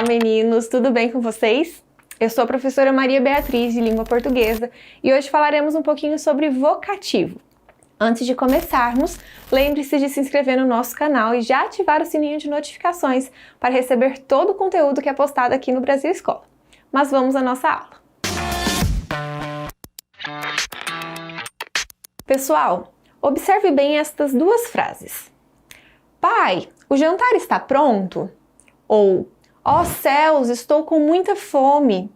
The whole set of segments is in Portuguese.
Olá, meninos! Tudo bem com vocês? Eu sou a professora Maria Beatriz, de Língua Portuguesa, e hoje falaremos um pouquinho sobre vocativo. Antes de começarmos, lembre-se de se inscrever no nosso canal e já ativar o sininho de notificações para receber todo o conteúdo que é postado aqui no Brasil Escola. Mas vamos à nossa aula. Pessoal, observe bem estas duas frases. Pai, o jantar está pronto? Ou, ó céus, estou com muita fome.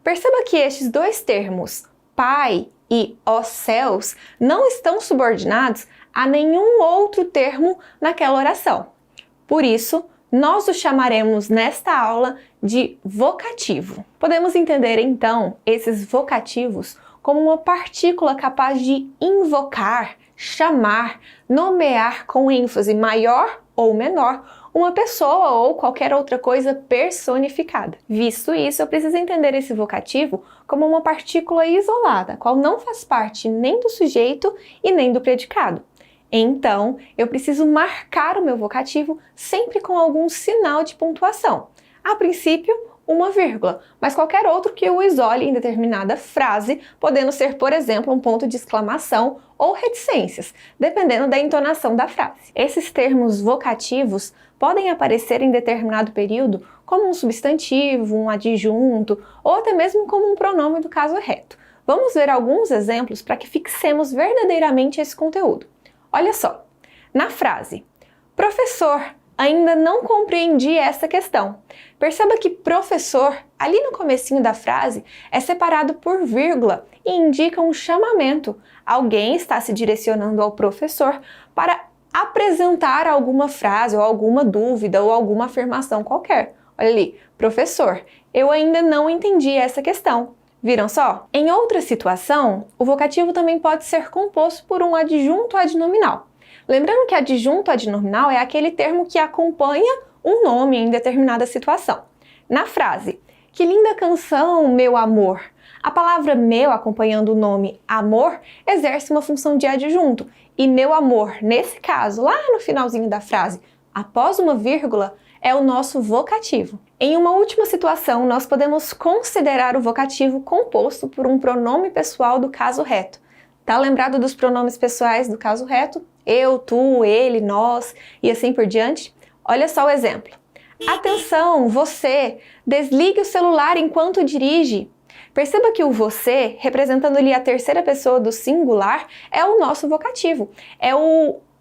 Perceba que estes dois termos, pai e ó céus, não estão subordinados a nenhum outro termo naquela oração. Por isso, nós o chamaremos nesta aula de vocativo. Podemos entender então esses vocativos como uma partícula capaz de invocar, chamar, nomear com ênfase maior ou menor uma pessoa ou qualquer outra coisa personificada. Visto isso, eu preciso entender esse vocativo como uma partícula isolada, a qual não faz parte nem do sujeito e nem do predicado. Então, eu preciso marcar o meu vocativo sempre com algum sinal de pontuação. A princípio, uma vírgula, mas qualquer outro que o isole em determinada frase, podendo ser, por exemplo, um ponto de exclamação ou reticências, dependendo da entonação da frase. Esses termos vocativos podem aparecer em determinado período como um substantivo, um adjunto ou até mesmo como um pronome do caso reto. Vamos ver alguns exemplos para que fixemos verdadeiramente esse conteúdo. Olha só, na frase, professor, ainda não compreendi essa questão. Perceba que professor, ali no comecinho da frase, é separado por vírgula e indica um chamamento. Alguém está se direcionando ao professor para apresentar alguma frase ou alguma dúvida ou alguma afirmação qualquer. Olha ali, professor, eu ainda não entendi essa questão. Viram só? Em outra situação, o vocativo também pode ser composto por um adjunto adnominal. Lembrando que adjunto adnominal é aquele termo que acompanha um nome em determinada situação. Na frase, que linda canção, meu amor, a palavra meu acompanhando o nome amor exerce uma função de adjunto e meu amor, nesse caso, lá no finalzinho da frase, após uma vírgula, é o nosso vocativo. Em uma última situação, nós podemos considerar o vocativo composto por um pronome pessoal do caso reto. Tá lembrado dos pronomes pessoais do caso reto? Eu, tu, ele, nós e assim por diante? Olha só o exemplo. Atenção, você, desligue o celular enquanto dirige. Perceba que o você, representando ali a terceira pessoa do singular, é o nosso vocativo. É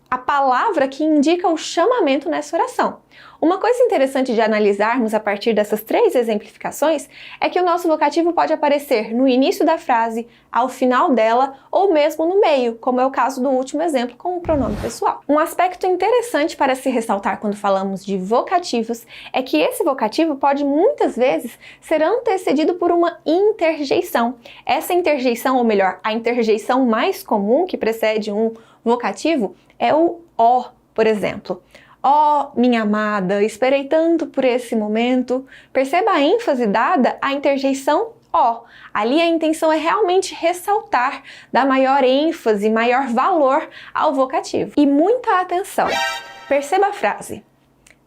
a palavra que indica o chamamento nessa oração. Uma coisa interessante de analisarmos a partir dessas três exemplificações é que o nosso vocativo pode aparecer no início da frase, ao final dela ou mesmo no meio, como é o caso do último exemplo com o pronome pessoal. Um aspecto interessante para se ressaltar quando falamos de vocativos é que esse vocativo pode muitas vezes ser antecedido por uma interjeição. Essa interjeição, ou melhor, a interjeição mais comum que precede um vocativo é o ó, por exemplo. Ó, minha amada, esperei tanto por esse momento. Perceba a ênfase dada à interjeição ó. Ali a intenção é realmente ressaltar, dar maior ênfase, maior valor ao vocativo. E muita atenção. Perceba a frase.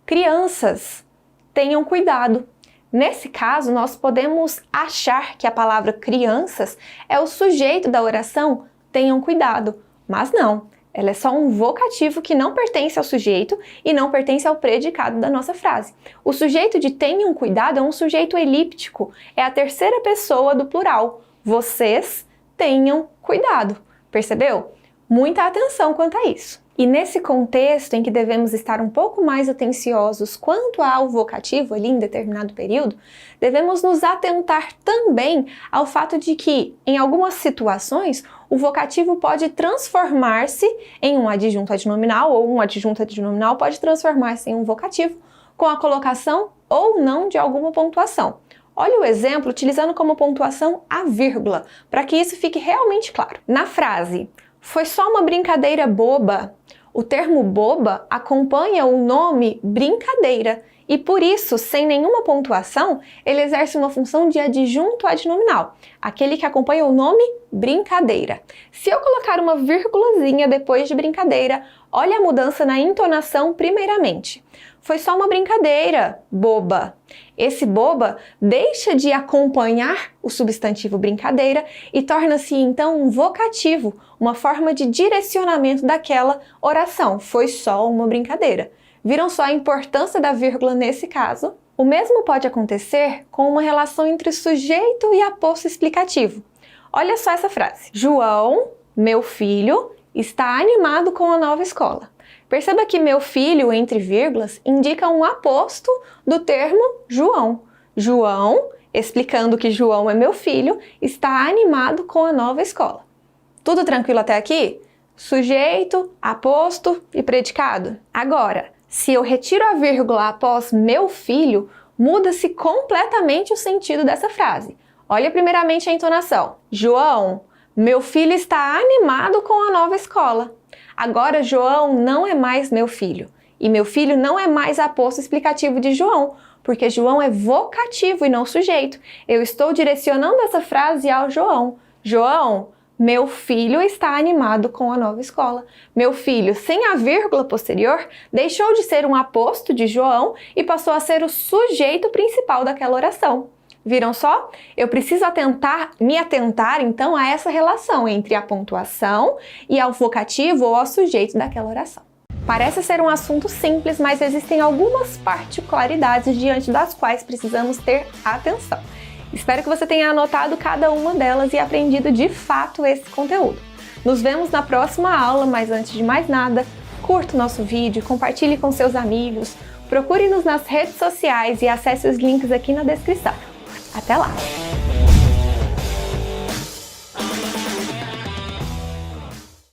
Crianças, tenham cuidado. Nesse caso, nós podemos achar que a palavra crianças é o sujeito da oração tenham cuidado, mas não. Ela é só um vocativo que não pertence ao sujeito e não pertence ao predicado da nossa frase. O sujeito de tenham cuidado é um sujeito elíptico, é a terceira pessoa do plural. Vocês tenham cuidado. Percebeu? Muita atenção quanto a isso. E nesse contexto em que devemos estar um pouco mais atenciosos quanto ao vocativo ali em determinado período, devemos nos atentar também ao fato de que, em algumas situações, o vocativo pode transformar-se em um adjunto adnominal ou um adjunto adnominal pode transformar-se em um vocativo com a colocação ou não de alguma pontuação. Olha o exemplo utilizando como pontuação a vírgula, para que isso fique realmente claro. Na frase, foi só uma brincadeira boba, o termo boba acompanha o nome brincadeira e por isso, sem nenhuma pontuação, ele exerce uma função de adjunto adnominal, aquele que acompanha o nome brincadeira. Se eu colocar uma vírgulazinha depois de brincadeira, olha a mudança na entonação primeiramente. Foi só uma brincadeira, boba. Esse boba deixa de acompanhar o substantivo brincadeira e torna-se então um vocativo, uma forma de direcionamento daquela oração. Foi só uma brincadeira. Viram só a importância da vírgula nesse caso? O mesmo pode acontecer com uma relação entre sujeito e aposto explicativo. Olha só essa frase. João, meu filho, está animado com a nova escola. Perceba que meu filho, entre vírgulas, indica um aposto do termo João. João, explicando que João é meu filho, está animado com a nova escola. Tudo tranquilo até aqui? Sujeito, aposto e predicado. Agora, se eu retiro a vírgula após meu filho, muda-se completamente o sentido dessa frase. Olha primeiramente a entonação. João, meu filho está animado com a nova escola. Agora João não é mais meu filho. E meu filho não é mais aposto explicativo de João, porque João é vocativo e não sujeito. Eu estou direcionando essa frase ao João. João, meu filho está animado com a nova escola. Meu filho, sem a vírgula posterior, deixou de ser um aposto de João e passou a ser o sujeito principal daquela oração. Viram só? Eu preciso me atentar então a essa relação entre a pontuação e ao vocativo ou ao sujeito daquela oração. Parece ser um assunto simples, mas existem algumas particularidades diante das quais precisamos ter atenção. Espero que você tenha anotado cada uma delas e aprendido de fato esse conteúdo. Nos vemos na próxima aula, mas antes de mais nada, curta o nosso vídeo, compartilhe com seus amigos, procure-nos nas redes sociais e acesse os links aqui na descrição. Até lá!